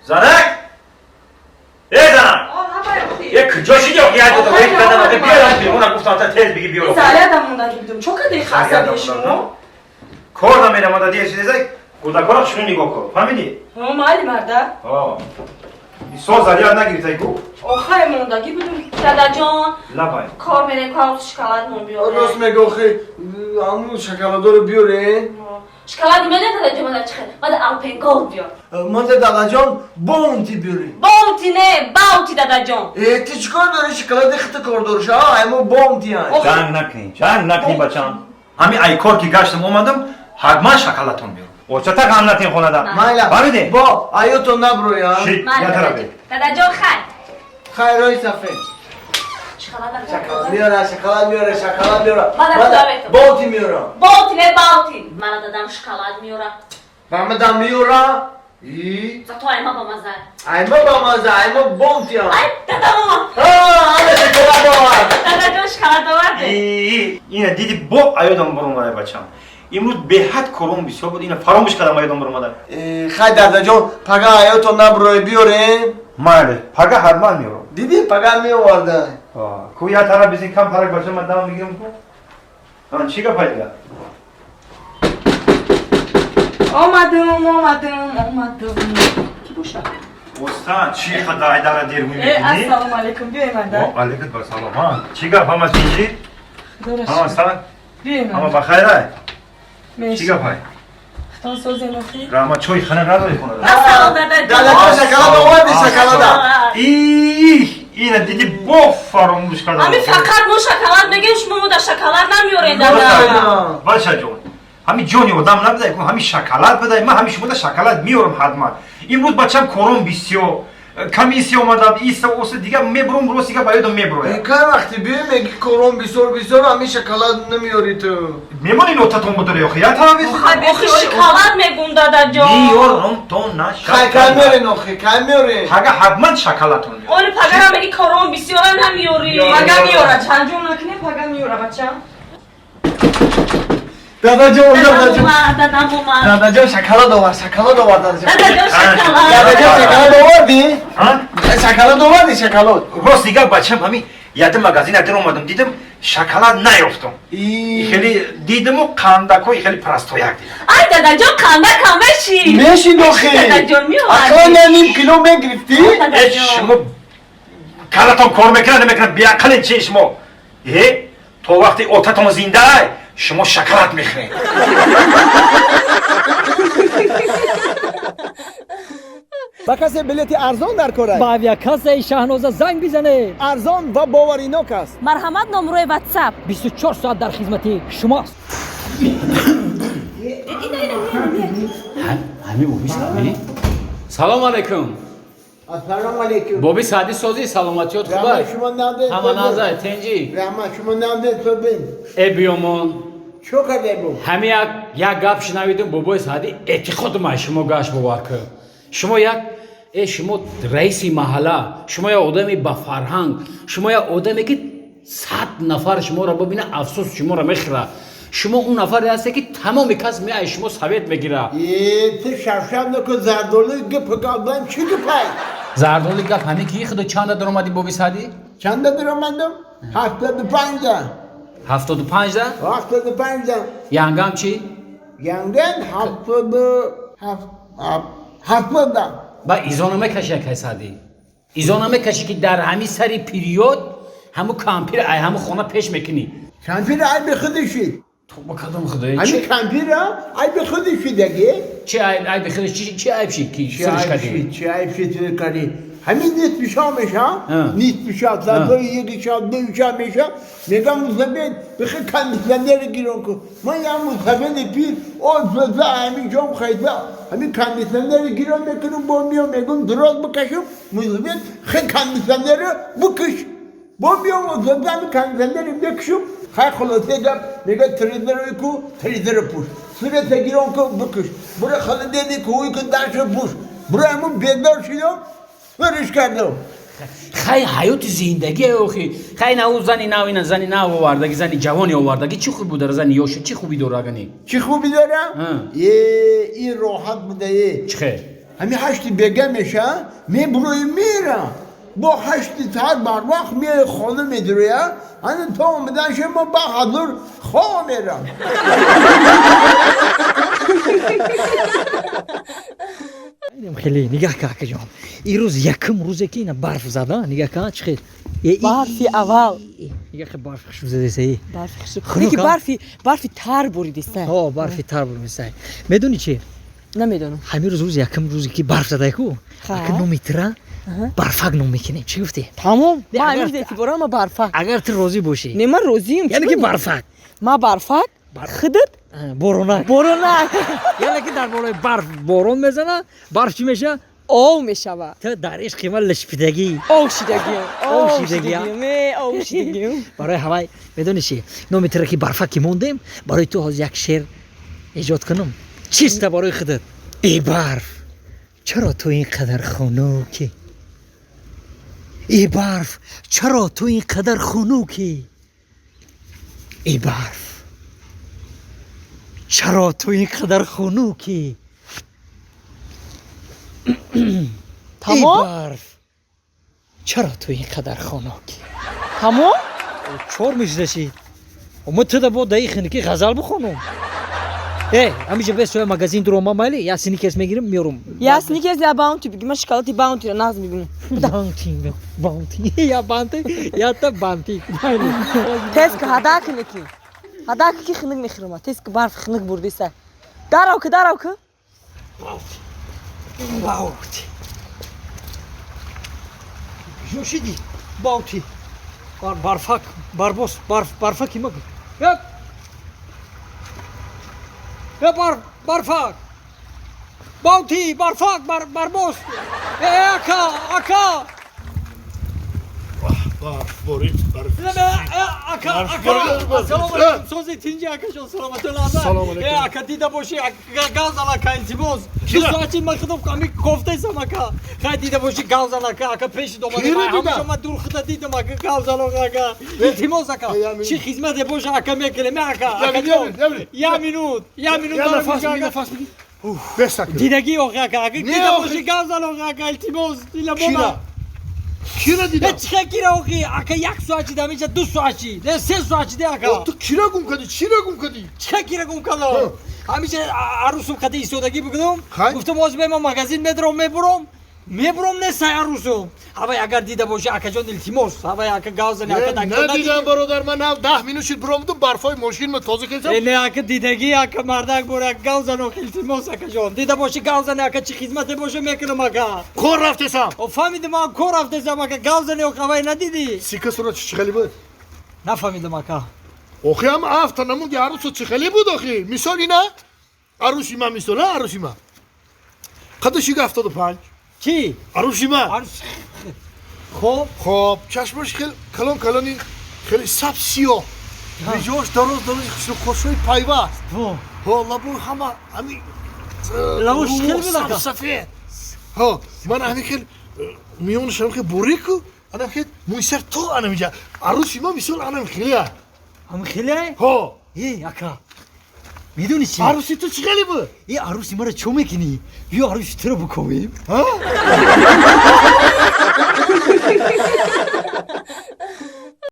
زنک زنک یک جاشی یا خیال دو یک قدم که بیارم بیرون گفتم تا تیز بگی بیارم سالیدم موندگی بدم چون که خاصه دیشمو کار نمیرم ماده دیگه چیزی کودکان شنو نگاه کن فهمیدی؟ مالی مرده سال زدی یاد نگیری تایگو آخه موندگی بدم دادا جان لبای کار میریم کار شکلات مون بیاره راست میگه آخه همون شکلادا رو بیاره شکلات میده دادا جان ماده چخه ماده آلپنگول بیار ماده دادا جان باونتی بیاری باونتی نه باونتی دادا جان تی چیکار داری شکلات خط کار دارش اما باونتی هست جنگ نکنی بچم همین ای کار که گشتم اومدم حتما شکلاتون بیارم و چطور هم نتین خونه دم فهمیدی؟ با ایوتو نبرو یا شید یا طرفه دادا جان خیر خیرهای صفحه شکلات میاره شکلات میاره شکلات میاره ماده باونتی میاره باونتی نه باونتی من دادم شکلات میاره فهمیدم میاره ای تو ایما با مزه ایما با مزه ایما باونتی هم ای دادا ماما همه شکلات باور دادا جان شکلات آورده اینه دیدی با ایادم برون مادر بچم امروز به حد کارم بسیار بود اینه فراموش کردم ایادم برون مادر خیلی دادا جان پگه ایوتو نبرو بیاره ماله پگه حتما میارم دیدی پگه میورده کوی یا طرف بزنی کم فرق باشه من دام میگیرم آن چی گپ دیگه اومدم کی باشه استاد چی خدای داره دیر میبینی السلام علیکم بیای مرده علیکم السلام چی گپ هم از اینجی استاد بیای اما مرده بخیره چی گپ های خطان سوزی نخی راما چوی خانه نداری خونه السلام دادا دادا جان شکلات آوردی شکلات اینه دیدی با فراموش کردم همین فقط ما شکلات بگیم شما در شکلات نمیارین دادا باشه جون همین جونی آدم نبوده که همین شکلات بده من همین شما شکلات میارم حتما امروز بچم کورم بسیار کمیسی اومدم ایسا اوسه دیگه میبرم روز دیگه باید میبره که وقتی بیای میگی کورم بیسور همین شکلات نمیاری تو میمونی نوتاتون بداره یا خیات هم بیسی آخه شکلات میگم دادا جان میارم تو نه خیلی میاری نخی خیلی میاری پگه حتما شکلاتون میارم اون پگه هم میگی کارون بسیار نمیاری پگه میاره چند جون نکنه پگه میاره بچه دادا جان دادا دادا جان شکلات آورد شکلات آورد دادا جان دادا جان شکلات آوردی ها شکلات آوردی شکلات راست دیگه بچم همین یادم مغازین در اومدم دیدم شکلات نیافتم خیلی دیدم و قندکوی خیلی پرستویک دیدم ای دادا جان قنده کمشی میشی نخی دادا جان میوردی اکلا نیم کیلو میگرفتی شما کارتون کار میکنه نمیکنه بیاقل چی شما تو وقتی اوتاتون زنده شما شکلات میخورید با کسی بلیت ارزان در کره با کسی شاهنوزه زنگ بزنه ارزان و باوریناک است مرحمت نمره واتساپ 24 ساعت در خدمت شماست همین بوبی سامی سلام علیکم السلام علیکم بوبی سعدی سازی سلامتیات خوبه رحمت شما نامده همانازه تنجی رحمت شما نامده تو بین ای بیامون چو کرده بو همین یک گپ شنویدم بوبی سعدی اعتقاد ما شما گاش بوار که شما شما رئیس محله شما یک آدمی با فرهنگ شما یک آدمی که 100 نفر شما را ببینه افسوس شما را میخوره شما اون نفری هستی که تمام کس میای شما ثابت میگیره تو شرشم نکن زردولی گپ قبلم چی گپای زردولی گپ همین که خود چند در اومدی بوبی سعدی چند در اومدم 75 75 ده 75 ینگم چی یانگن 70 با ایزانامه کشی که سعدی ایزانامه کشی که در همین سری پیریود همو کامپیر ای همو خونه پیش میکنی کمپیر ای به خودشی تو با کدوم خدای همین کمپیر ای به خودشی دیگه چه ای بخیر چی عیب شی کی سرش کردی چه عیب شی تو کردی همین نیست پیشا میشه نیست پیشا زدای یکی شب دوشا میشه میگم مزبن بخیر کندیشنر گیرون کو من یا مزبن پیر او زده همین جام خیزه همین کندیشنر گیرون میکنم با میام میگم دراز بکشم مزبن خیلی کندیشنر بکش با میام مزبن همین کندیشنر بکشم خیلی خلاصه گم میگه تریدر کو تریدر پوش صورت گیرون کو بکش برای خاله دیدی که اوی که درش پوش برای همون بیدار شدم برش کردم خیلی حیات زندگی اوخی خیلی نو زنی نو اینا زنی نو آوردگی زنی جوانی آوردگی چی خوب بوده زنی یوش چی خوبی داره گنی چی خوبی داره؟ این راحت بوده چه همین هشتی بگمش می بروی میرم با هشتی تر بر وقت میره خانه میدروی انا تا اومدن شما بهادر خواه میرم خیلی نگاه که اکا جان این روز یکم روزه که اینا برف زده نگاه که چه خیلی برفی اول نگاه که برف خشم زده سی برفی خشک خنک دیگه ها؟ برفی تر بریده است ها برفی تر بود میسای میدونی چی نمیدونم همین روز یکم روزی که برف زده کو اگه نمیتره برفک نمیکنه چی گفتی تمام ما اگر- همین اعتبارا ما برفک اگر تو روزی باشی نه من روزیم یعنی که برفک ما برفک خدت بارونک برونک یعنی که در بالای برف بارون میزنه برف چی میشه او میشوه تو در عشق قیمت لشپیدگی او شیدگی او شیدگی. او شیدگی برای هوای میدونی چی نمیتره که برفک که موندیم برای تو از یک شعر ایجاد کنم چیست برای خودت ای برف چرا تو اینقدر خنوکی ای برف چرا تو اینقدر خنوکی ای برف چرا تو اینقدر خنوکی ای تمام برف چرا تو اینقدر خنوکی تمام چور میشدشید اما تو دا با دایی که غزل بخونم همیشه به سوی مگزین دروما مالی یا سنیکرز میگیرم میارم یا سنیکرز یا باونتی بگی من شکلاتی باونتی رو ناز میبینم باونتی یا بانتی یا تا بانتی تسک هداک نکی هداک کی خنک میخرم تسک برف خنک بردی است دراو که باونتی جوشیدی باونتی برفک بربوس برفکی مگو یا برفک باونتی برفک بربوس اکا سلام علیکم سوزی تینجی اکا شو سلامت الله اکا دیده باشی گاز علاکا التماس دو ساعتی من خودم کمی کوفته سم اکا خیلی دیده باشی گاز علاکا اکا پیش دومده من همیشه من دور خدا دیدم اکا گاز علاکا التماس اکا چی خدمت باشه اکا میکنه اکا یا مینوت نفس بگی بسک دیدگی اکا دیده باشی گاز علاکا التماس دیلا بابا کی را دیدم چه کیره اوکی اکا یک ساعتی دمیشه دو ساعتی نه سه ساعتی ده اکا تو کی را گم کردی چی را گم کردی چه کیره گم کردم همیشه عروسم خدی ایستادگی بگم خیلی. گفتم از به ما مغازین میبرم نه سای عروسم هوای اگر دیده باشه اکا جان التماس هوای اکا گازن اکا دکتر ندیدم برادر من 10 منوت شد برامدم برفای ماشین ما تازه کردم نه اکا دیدگی اکا مردک بوره گازن و التماس اکا جان دیده باشه گازن اکا چی خدمت باشه میکنم اکا کور رفتسم او فهمیدم من کور رفتم اکا گازن و هوای ندیدی سیکه سورا چی خیلی بود نفهمیدم اکا آخه هم افت نمون که عروس چه خیلی بود آخه مثالی نه عروسی من مثال نه عروسی من قدشی 75 کی عروسی من عروس خب چشمش خیلی کلانی خیلی سب سیاه میجاش دراز خوشوی پیوست ها لبو همه همی لبوش خیلی بود اکا سفید ها من همی خیلی میونش هم خیلی بوریکو انا خیلی مویسر تو انا میجا عروسی من مثال انا خیلی هم خیلی ها اکا میدونی چی عروسی تو چی خیلی بود این عروسی ما رو چو میکنی بیا عروسی تو رو بکنیم ها